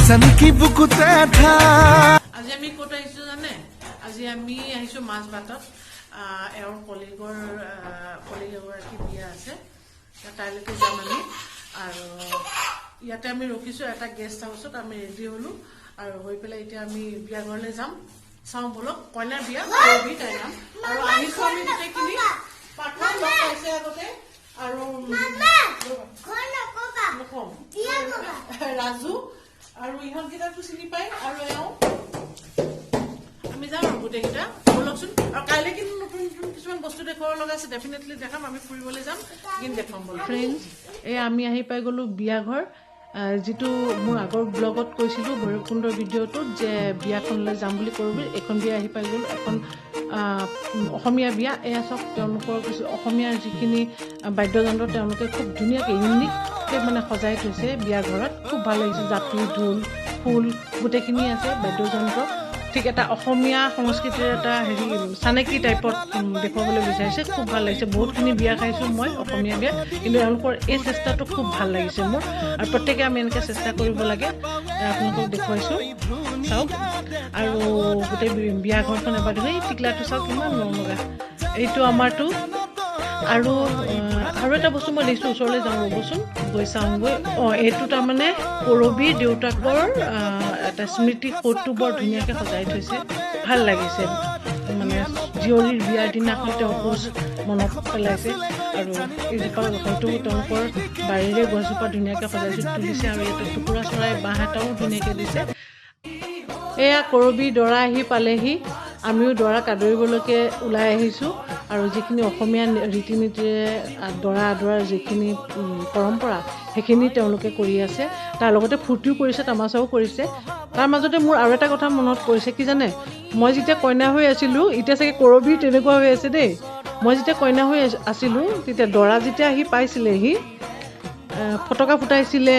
নেকি বুকুতে থা আজি আমি ক'ত আহিছোঁ জানে আজি আমি আহিছোঁ মাজবাটত এওঁৰ কলিগৰাকী বিয়া আছে তাইলৈকে যাম আমি আৰু ইয়াতে আমি ৰখিছোঁ এটা গেষ্ট হাউচত আমি ৰেডি হ'লোঁ আৰু হৈ পেলাই এতিয়া আমি বিয়া ঘৰলৈ যাম চাওঁ বলক কইনাৰ বিয়া কৰবি তাইৰ নাম আৰু আহিছোঁ আমি গোটেইখিনি পাৰ্টনাৰ লগ পাইছে আগতে আৰু ৰাজু আৰু ইহঁতকেইটাকো চিনি পায় আৰু এওঁ আমি যাম আৰু গোটেইকেইটা বলকচোন আৰু কাইলৈ কিন্তু নতুন নতুন কিছুমান বস্তু দেখুৱাব লগা আছে ডেফিনেটলি দেখাম আমি ফুৰিবলৈ যাম কিন্তু দেখাম বল ফ্ৰেণ্ডছ এই আমি আহি পাই গ'লোঁ বিয়া ঘৰ যিটো মোৰ আগৰ ব্লগত কৈছিলোঁ ভৈৰৱকুণ্ডৰ ভিডিঅ'টোত যে বিয়াখনলৈ যাম বুলি কৰোঁ এইখন বিয়া আহি পাই গ'লোঁ এখন অসমীয়া বিয়া এয়া চব তেওঁলোকৰ কিছু অসমীয়াৰ যিখিনি বাদ্যযন্ত্ৰ তেওঁলোকে খুব ধুনীয়াকৈ ইউনিককৈ মানে সজাই থৈছে বিয়া ঘৰত খুব ভাল লাগিছে জাপি ঢোল ফুল গোটেইখিনি আছে বাদ্যযন্ত্ৰ ঠিক এটা অসমীয়া সংস্কৃতিৰ এটা চানেকি টাইপত দেখুৱাবলৈ বিচাৰিছে খুব ভাল লাগিছে বহুতখিনি বিয়া খাইছোঁ মই অসমীয়া বিয়া কিন্তু এওঁলোকৰ এই চেষ্টাটো খুব ভাল লাগিছে মোৰ আৰু প্ৰত্যেকে আমি এনেকৈ চেষ্টা কৰিব লাগে আপোনালোকক দেখুৱাইছোঁ চাওক আৰু গোটেই বিয়া ঘৰখন এবাৰ দেখুৱাই এই টিকলাটো চাওক কিমান মৰম লগা এইটো আমাৰটো আৰু এটা বস্তু মই দেখিছোঁ ওচৰলৈ যাওঁ ৰ'বচোন গৈ চাওঁগৈ এইটো তাৰমানে কৰবীৰ দেউতাকৰ এটা স্মৃতি সৌধটো বৰ ধুনীয়াকৈ সজাই থৈছে ভাল লাগিছে মানে জীয়ৰীৰ বিয়াৰ দিনাখন তেওঁ মনত পেলাইছে আৰু এইজোপা হয়তো তেওঁলোকৰ বাৰীৰে গছজোপা ধুনীয়াকৈ সজাই তুলিছে আৰু ইয়াতে টুকুৰা চৰাই বাঁহ এটাও ধুনীয়াকৈ দিছে এয়া কৰবী দৰা আহি পালেহি আমিও দৰাক আদৰিবলৈকে ওলাই আহিছোঁ আৰু যিখিনি অসমীয়া ৰীতি নীতিৰে দৰা আদৰাৰ যিখিনি পৰম্পৰা সেইখিনি তেওঁলোকে কৰি আছে তাৰ লগতে ফূৰ্তিও কৰিছে তামাচাও কৰিছে তাৰ মাজতে মোৰ আৰু এটা কথা মনত পৰিছে কি জানে মই যেতিয়া কইনা হৈ আছিলোঁ এতিয়া চাগে কৰবী তেনেকুৱা হৈ আছে দেই মই যেতিয়া কইনা হৈ আছিলোঁ তেতিয়া দৰা যেতিয়া আহি পাইছিলেহি ফটকা ফুটাইছিলে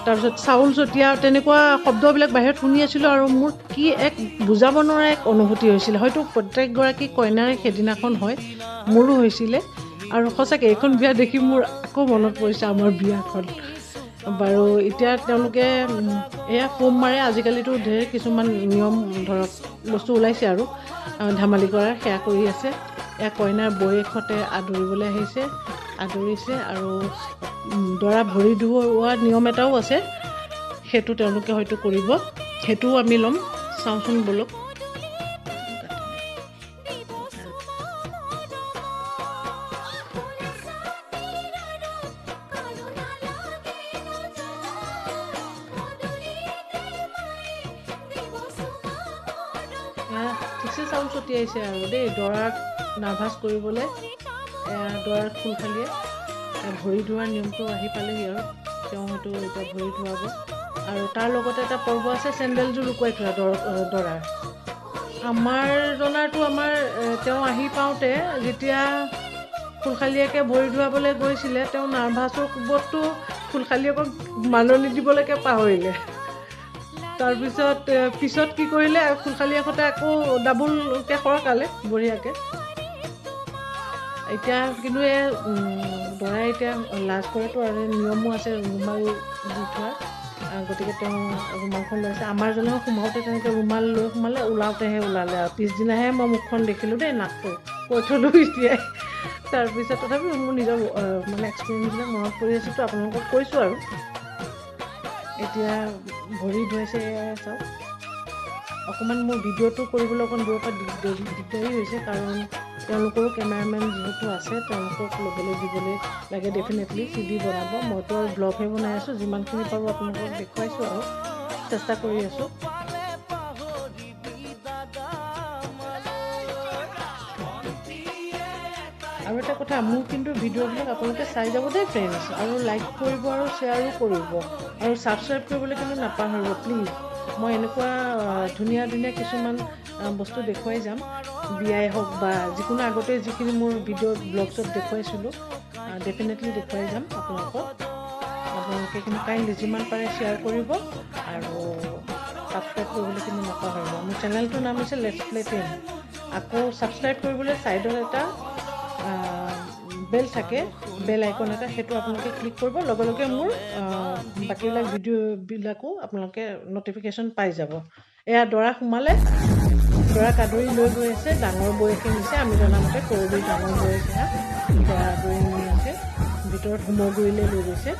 তাৰপিছত চাউল ছটিয়া তেনেকুৱা শব্দবিলাক বাহিৰত শুনি আছিলোঁ আৰু মোৰ কি এক বুজাব নোৱাৰা এক অনুভূতি হৈছিলে হয়তো প্ৰত্যেকগৰাকী কইনাৰে সেইদিনাখন হয় মোৰো হৈছিলে আৰু সঁচাকৈ এইখন বিয়া দেখি মোৰ আকৌ মনত পৰিছে আমাৰ বিয়াখন বাৰু এতিয়া তেওঁলোকে এয়া ফোম মাৰে আজিকালিতো ঢেৰ কিছুমান নিয়ম ধৰক বস্তু ওলাইছে আৰু ধেমালি কৰাৰ সেয়া কৰি আছে এয়া কইনাৰ বৌয়েকহঁতে আদৰিবলৈ আহিছে আদৰিছে আৰু দৰা ভৰি ধুওৱা নিয়ম এটাও আছে সেইটো তেওঁলোকে হয়তো কৰিব সেইটোও আমি ল'ম চাওঁচোন বলক ঠিকছে চাউল ছটিয়াইছে আৰু দেই দৰাক নাৰ্ভাছ কৰিবলৈ দৰাৰ খুলখালিয়ে ভৰি ধোৱাৰ নিয়মটো আহি পালেহি আৰু তেওঁ হয়তো এতিয়া ভৰি ধুৱাব আৰু তাৰ লগতে এটা পৰ্ব আছে চেণ্ডেলযোৰ লুকুৱাই থোৱা দৰাৰ আমাৰ জনাৰটো আমাৰ তেওঁ আহি পাওঁতে যেতিয়া খুলখালিয়াকে ভৰি ধুৱাবলৈ গৈছিলে তেওঁ নাৰ্ভাছৰ কোবতটো খুলখালিয়াকক মাননি দিবলৈকে পাহৰিলে পিছত কি কৰিলে খুলখালিয়াকহঁতে আকৌ ডাবুলকৈ সৰকালে বঢ়িয়াকৈ এতিয়া কিন্তু এই দৰাই এতিয়া লাজ কৰেতো আৰু নিয়মো আছে ৰুমাল দি থোৱাৰ গতিকে তেওঁ ৰুমালখন লৈছে আমাৰ জনেও সোমাওঁতে তেনেকৈ ৰুমাল লৈ সোমালে ওলাওঁতেহে ওলালে আৰু পিছদিনাহে মই মুখখন দেখিলোঁ দেই নাকটো কৈ থলোঁ এতিয়াই তাৰপিছত তথাপিও মোৰ নিজৰ মানে এক্সপিৰিয়েঞ্চবিলাক মনত পৰি আছেতো আপোনালোকক কৈছোঁ আৰু এতিয়া ভৰি ধুৱাইছে চাওক অকণমান মোৰ ভিডিঅ'টো কৰিবলৈ অকণ দূৰৰ পৰা দিগদাৰী হৈছে কাৰণ তেওঁলোকৰো কেমেৰামেন যিহেতু আছে তেওঁলোকক ল'বলৈ দিবলৈ লাগে ডেফিনেটলি CD বনাব মইতো আৰু ব্লগহে বনাই আছোঁ যিমানখিনি পাৰোঁ আপোনালোকক দেখুৱাইছোঁ আৰু চেষ্টা কৰি আছোঁ আৰু এটা কথা মোৰ কিন্তু ভিডিঅ'বিলাক আপোনালোকে চাই যাব দেই ফ্ৰেণ্ডছ আৰু লাইক কৰিব আৰু শ্বেয়াৰো কৰিব আৰু ছাবস্ক্ৰাইব কৰিবলৈ কিন্তু নাপাহৰিব প্লিজ মই এনেকুৱা ধুনীয়া ধুনীয়া কিছুমান বস্তু দেখুৱাই যাম বিয়াই হওক বা যিকোনো আগতে যিখিনি মোৰ ভিডিঅ' ব্লগছত দেখুৱাইছিলোঁ ডেফিনেটলি দেখুৱাই যাম আপোনালোকে কিন্তু কাইণ্ডলি যিমান পাৰে শ্বেয়াৰ কৰিব আৰু ছাবস্ক্ৰাইব কৰিবলৈ কিন্তু নাপাহৰিব মোৰ চেনেলটোৰ নাম হৈছে লেটছ প্লে 10 আকৌ ছাবস্ক্ৰাইব কৰিবলৈ ছাইডত এটা বেল থাকে, বেল আইকন এটা, সেইটো আপোনালোকে ক্লিক কৰিব, লগে লগে মোৰ বাকীবিলাক ভিডিঅ'বিলাকো আপোনালোকে নটিফিকেশ্যন পাই যাব। এয়া দৰা সোমালে, দৰা কাদৰি লৈ গৈ আছে, ডাঙৰ বৌয়েকে নিছে, আমি জনামতে কৰবী ডাঙৰ বৌয়েকে দৰা আদৰি নি আছে, ভিতৰত হোমগুৰিলৈ লৈ গৈছে।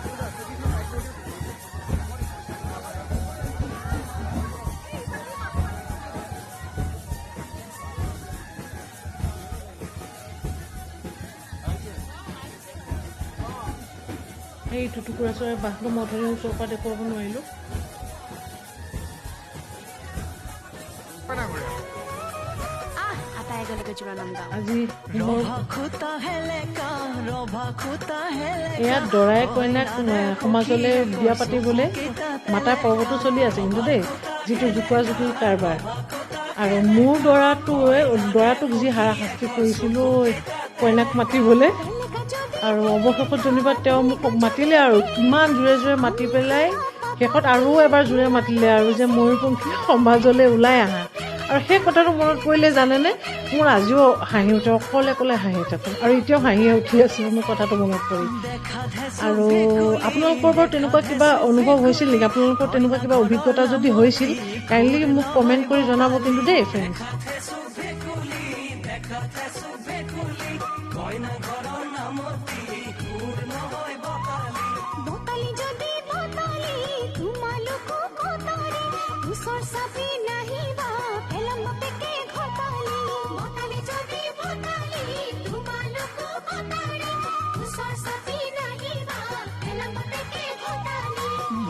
এই টুকুৰা চৰাই বাঁহটো মধুৰি ওচৰৰ পৰা দেখুৱাব নোৱাৰিলোঁ। আজি ইয়াত দৰাই কইনাক সমাজলৈ বিয়া পাতিবলৈ মাতাৰ পৰ্বটো চলি আছে কিন্তু দেই, যিটো জোকোৱা জোকোৱা কাৰবাৰ। আৰু মোৰ দৰাটোক যি হাৰাশাস্তি কৰিছিলোঁ কইনাক মাতিবলৈ, আৰু অৱশেষত যেনিবা তেওঁ মোক মাতিলে, আৰু কিমান জোৰে জোৰে মাতি পেলাই শেষত আৰু এবাৰ জোৰে মাতিলে আৰু যে ময়ূৰপংখী সমাজলৈ ওলাই আহা। আৰু সেই কথাটো মনত পৰিলে জানেনে, মোৰ আজিও হাঁহি উঠে, অকলে অকলে হাঁহি থাকোঁ, আৰু এতিয়াও হাঁহিয়ে উঠি আছে মোৰ কথাটো মনত পৰি। আৰু আপোনালোকৰ বাৰু তেনেকুৱা কিবা অনুভৱ হৈছিল নেকি? আপোনালোকৰ তেনেকুৱা কিবা অভিজ্ঞতা যদি হৈছিল, কাইণ্ডলি মোক কমেণ্ট কৰি জনাব কিন্তু দেই ফ্ৰেণ্ডছ।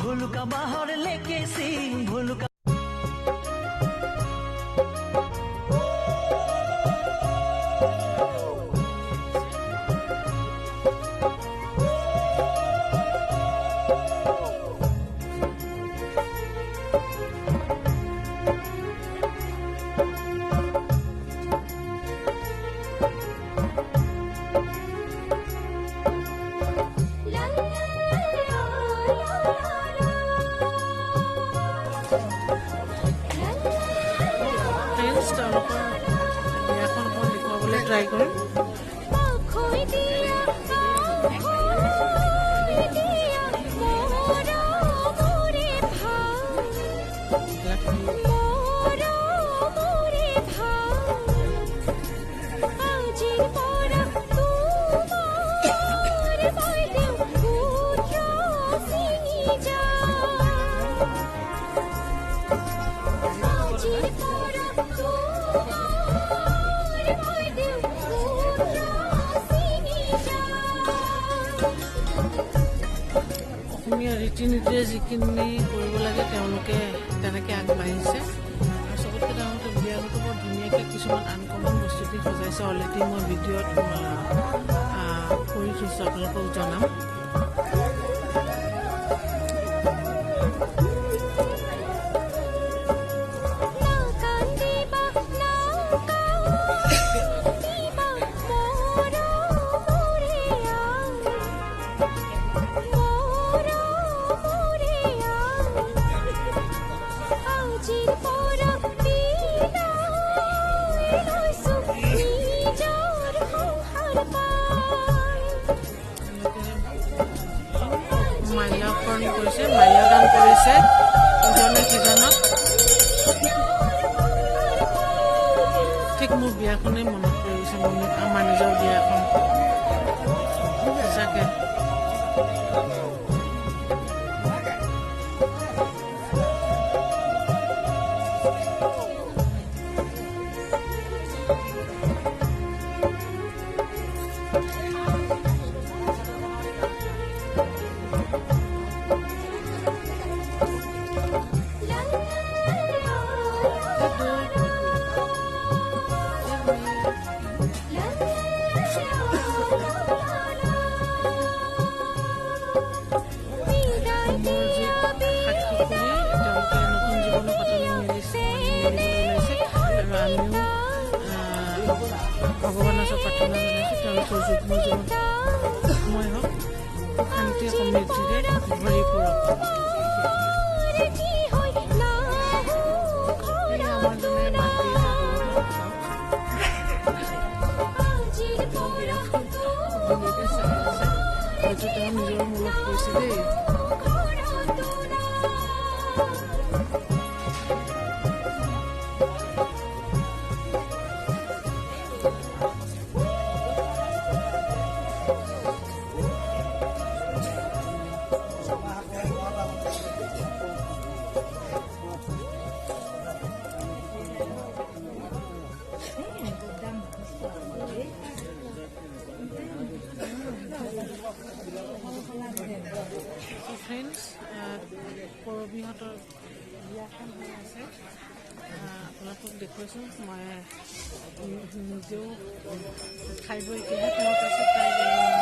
ভুলুকা বাহৰ লেকে সিং ভুলুকা ট্ৰাই কৰিম। অসমীয়া ৰীতি নীতিৰে যিখিনি কৰিব লাগে তেওঁলোকে তেনেকৈ আগবাঢ়িছে, আৰু চবতকৈ ডাঙৰটো বিয়াঘৰটো বৰ ধুনীয়াকৈ কিছুমান আনকমন বস্তু দি সজাইছে। অলৰেডি মই ভিডিঅ'ত কৰি থৈছোঁ, আপোনালোকক জনাম। মাল্যাৰ্পণ কৰিছে, মাল্যদান কৰিছে ইজনে সিজনক। ঠিক মোৰ বিয়াখনেই মনত পৰিছে, আমাৰ নিজৰ বিয়াখন সঁচাকৈ। ভগৱানৰ ওচৰত প্ৰাৰ্থনা জনাইছোঁ তেওঁলোকৰ যুগ্ম জীৱনময় হওক, শান্তি সমৃদ্ধিৰে ভৰি পৰক। আমাৰ বিয়াখন হৈ আছে আপোনালোকক দেখুৱাইছোঁ মই নিজেও খাই বৈ এতিয়াহে মনত আছে তাই